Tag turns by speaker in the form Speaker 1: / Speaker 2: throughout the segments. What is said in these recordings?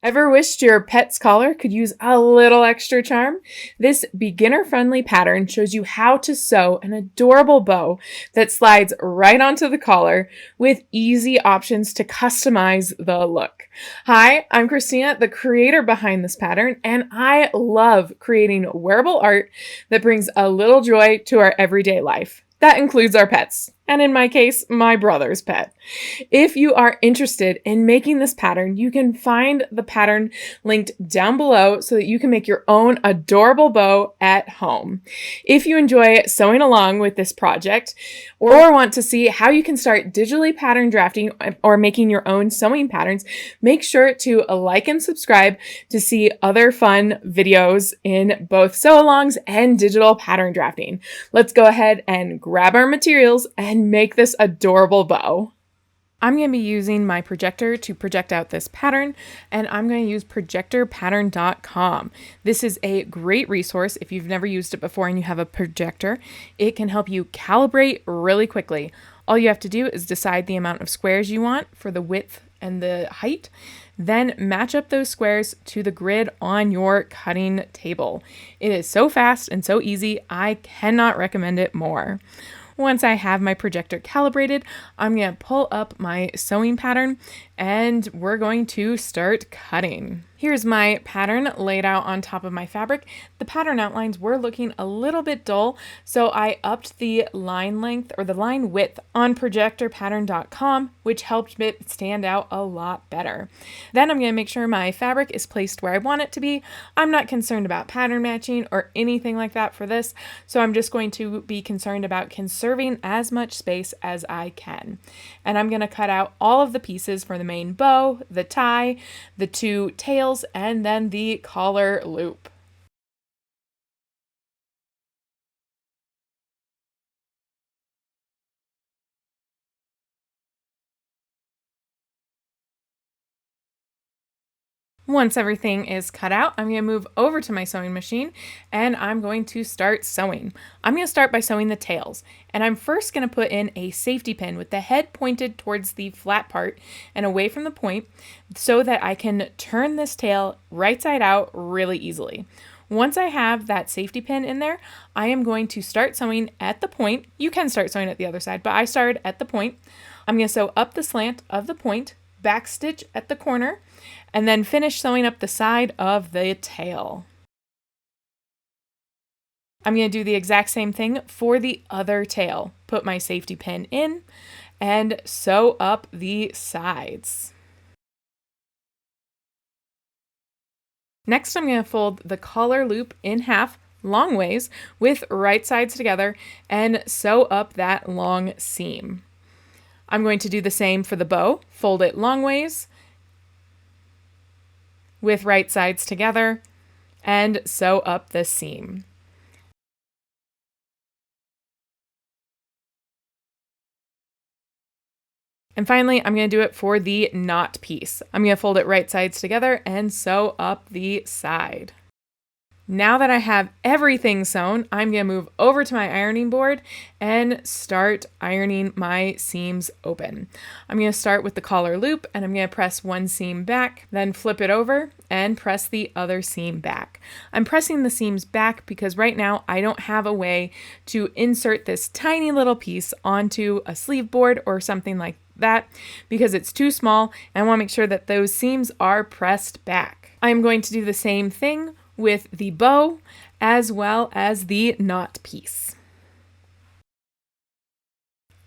Speaker 1: Ever wished your pet's collar could use a little extra charm? This beginner-friendly pattern shows you how to sew an adorable bow that slides right onto the collar with easy options to customize the look. Hi, I'm Christina, the creator behind this pattern, and I love creating wearable art that brings a little joy to our everyday life. That includes our pets, and in my case, my brother's pet. If you are interested in making this pattern, you can find the pattern linked down below so that you can make your own adorable bow at home. If you enjoy sewing along with this project or want to see how you can start digitally pattern drafting or making your own sewing patterns, make sure to like and subscribe to see other fun videos in both sew-alongs and digital pattern drafting. Let's go ahead and grab our materials and make this adorable bow. I'm going to be using my projector to project out this pattern, and I'm going to use projectorpattern.com. This is a great resource if you've never used it before and you have a projector. It can help you calibrate really quickly. All you have to do is decide the amount of squares you want for the width and the height, then match up those squares to the grid on your cutting table. It is so fast and so easy, I cannot recommend it more. Once I have my projector calibrated, I'm going to pull up my sewing pattern and we're going to start cutting. Here's my pattern laid out on top of my fabric. The pattern outlines were looking a little bit dull, so I upped the line length or the line width on projectorpattern.com, which helped it stand out a lot better. Then I'm going to make sure my fabric is placed where I want it to be. I'm not concerned about pattern matching or anything like that for this, so I'm just going to be concerned about conserving as much space as I can. And I'm going to cut out all of the pieces for the main bow, the tie, the two tails, and then the collar loop. Once everything is cut out, I'm going to move over to my sewing machine and I'm going to start sewing. I'm going to start by sewing the tails, and I'm first going to put in a safety pin with the head pointed towards the flat part and away from the point so that I can turn this tail right side out really easily. Once I have that safety pin in there, I am going to start sewing at the point. You can start sewing at the other side, but I started at the point. I'm going to sew up the slant of the point, back stitch at the corner, and then finish sewing up the side of the tail. I'm going to do the exact same thing for the other tail. Put my safety pin in and sew up the sides. Next, I'm going to fold the collar loop in half long ways with right sides together and sew up that long seam. I'm going to do the same for the bow. Fold it long ways with right sides together and sew up the seam. And finally, I'm going to do it for the knot piece. I'm going to fold it right sides together and sew up the side. Now that I have everything sewn, I'm going to move over to my ironing board and start ironing my seams open. I'm going to start with the collar loop and I'm going to press one seam back, then flip it over and press the other seam back. I'm pressing the seams back because right now I don't have a way to insert this tiny little piece onto a sleeve board or something like that because it's too small, and I want to make sure that those seams are pressed back. I'm going to do the same thing with the bow as well as the knot piece.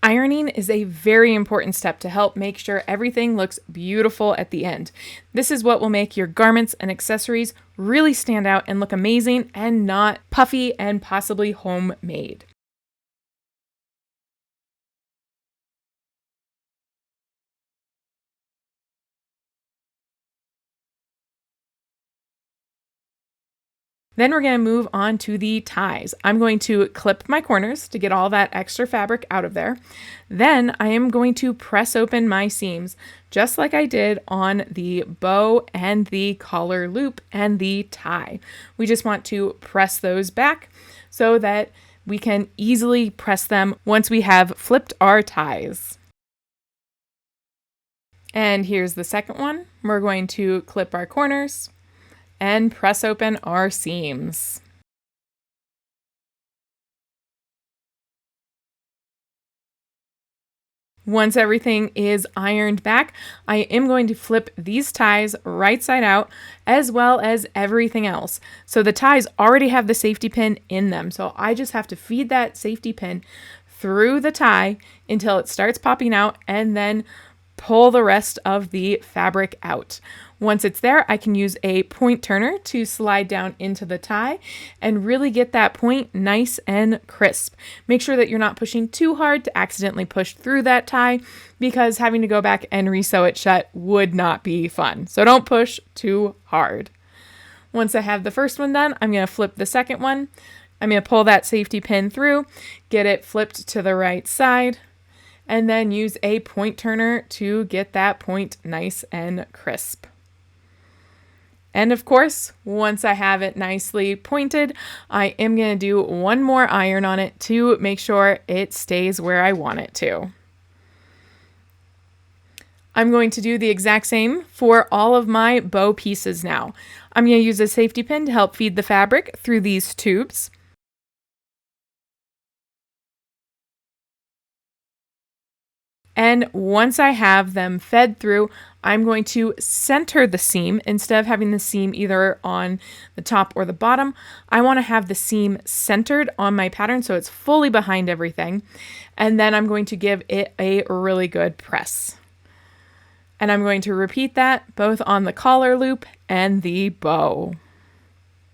Speaker 1: Ironing is a very important step to help make sure everything looks beautiful at the end. This is what will make your garments and accessories really stand out and look amazing and not puffy and possibly homemade. Then we're going to move on to the ties. I'm going to clip my corners to get all that extra fabric out of there. Then I am going to press open my seams just like I did on the bow and the collar loop and the tie. We just want to press those back so that we can easily press them once we have flipped our ties. And here's the second one. We're going to clip our corners and press open our seams. Once everything is ironed back, I am going to flip these ties right side out, as well as everything else. So the ties already have the safety pin in them. So I just have to feed that safety pin through the tie until it starts popping out, and then pull the rest of the fabric out. Once it's there, I can use a point turner to slide down into the tie and really get that point nice and crisp. Make sure that you're not pushing too hard to accidentally push through that tie, because having to go back and re-sew it shut would not be fun. So don't push too hard. Once I have the first one done, I'm going to flip the second one. I'm going to pull that safety pin through, get it flipped to the right side, and then use a point turner to get that point nice and crisp. And of course, once I have it nicely pointed, I am going to do one more iron on it to make sure it stays where I want it to. I'm going to do the exact same for all of my bow pieces now. I'm going to use a safety pin to help feed the fabric through these tubes. And once I have them fed through, I'm going to center the seam instead of having the seam either on the top or the bottom. I want to have the seam centered on my pattern so it's fully behind everything. And then I'm going to give it a really good press. And I'm going to repeat that both on the collar loop and the bow.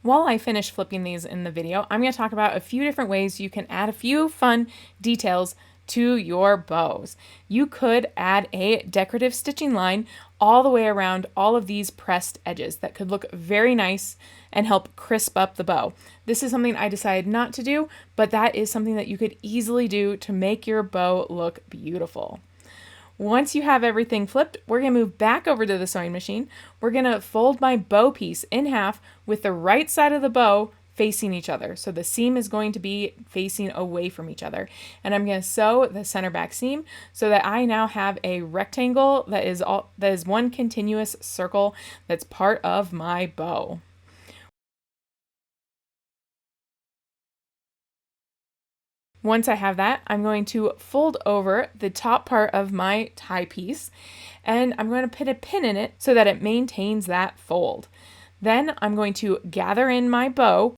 Speaker 1: While I finish flipping these in the video, I'm going to talk about a few different ways you can add a few fun details to your bows. You could add a decorative stitching line all the way around all of these pressed edges that could look very nice and help crisp up the bow. This is something I decided not to do, but that is something that you could easily do to make your bow look beautiful. Once you have everything flipped, we're going to move back over to the sewing machine. We're going to fold my bow piece in half with the right side of the bow facing each other. So the seam is going to be facing away from each other. And I'm going to sew the center back seam so that I now have a rectangle that is one continuous circle that's part of my bow. Once I have that, I'm going to fold over the top part of my tie piece, and I'm going to put a pin in it so that it maintains that fold. Then I'm going to gather in my bow,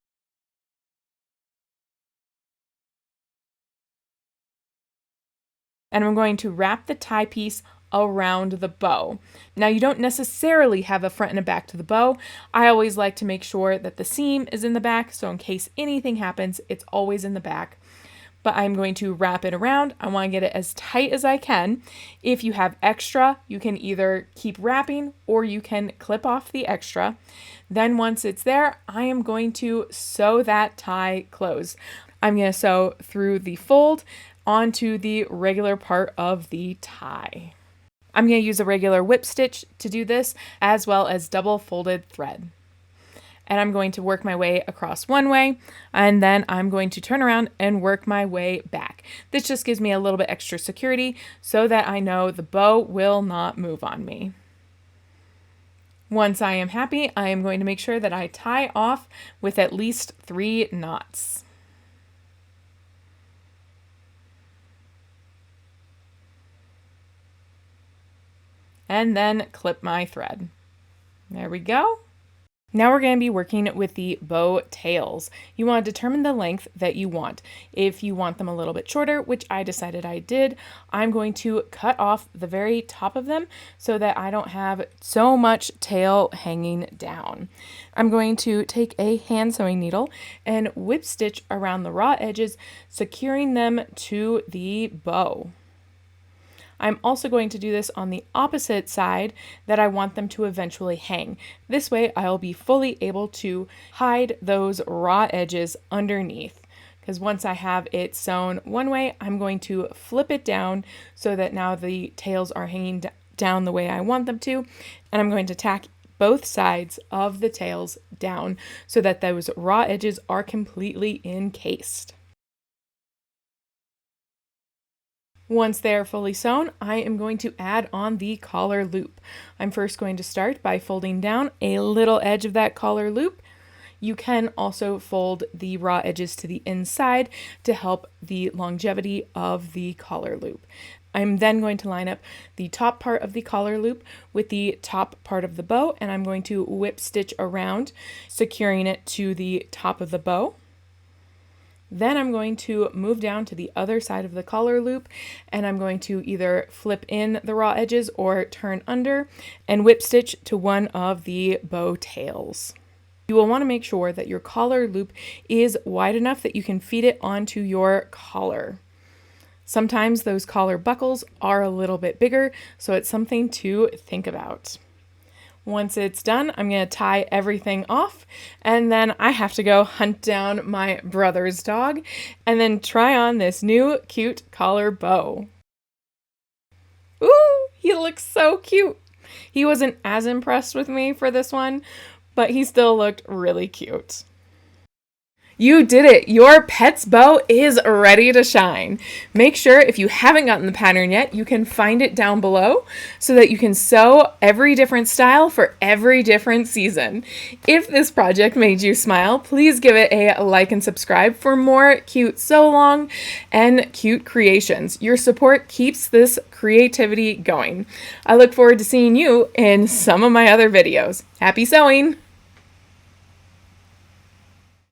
Speaker 1: and I'm going to wrap the tie piece around the bow. Now, you don't necessarily have a front and a back to the bow. I always like to make sure that the seam is in the back, so in case anything happens, it's always in the back. But I'm going to wrap it around. I want to get it as tight as I can. If you have extra, you can either keep wrapping or you can clip off the extra. Then once it's there, I am going to sew that tie closed. I'm going to sew through the fold onto the regular part of the tie. I'm going to use a regular whip stitch to do this, as well as double folded thread. And I'm going to work my way across one way, and then I'm going to turn around and work my way back. This just gives me a little bit extra security so that I know the bow will not move on me. Once I am happy, I am going to make sure that I tie off with at least 3 knots. And then clip my thread. There we go. Now we're going to be working with the bow tails. You want to determine the length that you want. If you want them a little bit shorter, which I decided I did, I'm going to cut off the very top of them so that I don't have so much tail hanging down. I'm going to take a hand sewing needle and whip stitch around the raw edges, securing them to the bow. I'm also going to do this on the opposite side that I want them to eventually hang. This way I'll be fully able to hide those raw edges underneath. Because once I have it sewn one way, I'm going to flip it down so that now the tails are hanging down the way I want them to. And I'm going to tack both sides of the tails down so that those raw edges are completely encased. Once they are fully sewn, I am going to add on the collar loop. I'm first going to start by folding down a little edge of that collar loop. You can also fold the raw edges to the inside to help the longevity of the collar loop. I'm then going to line up the top part of the collar loop with the top part of the bow, and I'm going to whip stitch around, securing it to the top of the bow. Then I'm going to move down to the other side of the collar loop, and I'm going to either flip in the raw edges or turn under and whip stitch to one of the bow tails. You will want to make sure that your collar loop is wide enough that you can feed it onto your collar. Sometimes those collar buckles are a little bit bigger, so it's something to think about. Once it's done, I'm going to tie everything off, and then I have to go hunt down my brother's dog and then try on this new cute collar bow. Ooh, he looks so cute. He wasn't as impressed with me for this one, but he still looked really cute. You did it! Your pet's bow is ready to shine. Make sure if you haven't gotten the pattern yet, you can find it down below so that you can sew every different style for every different season. If this project made you smile, please give it a like and subscribe for more cute sew along and cute creations. Your support keeps this creativity going. I look forward to seeing you in some of my other videos. Happy sewing!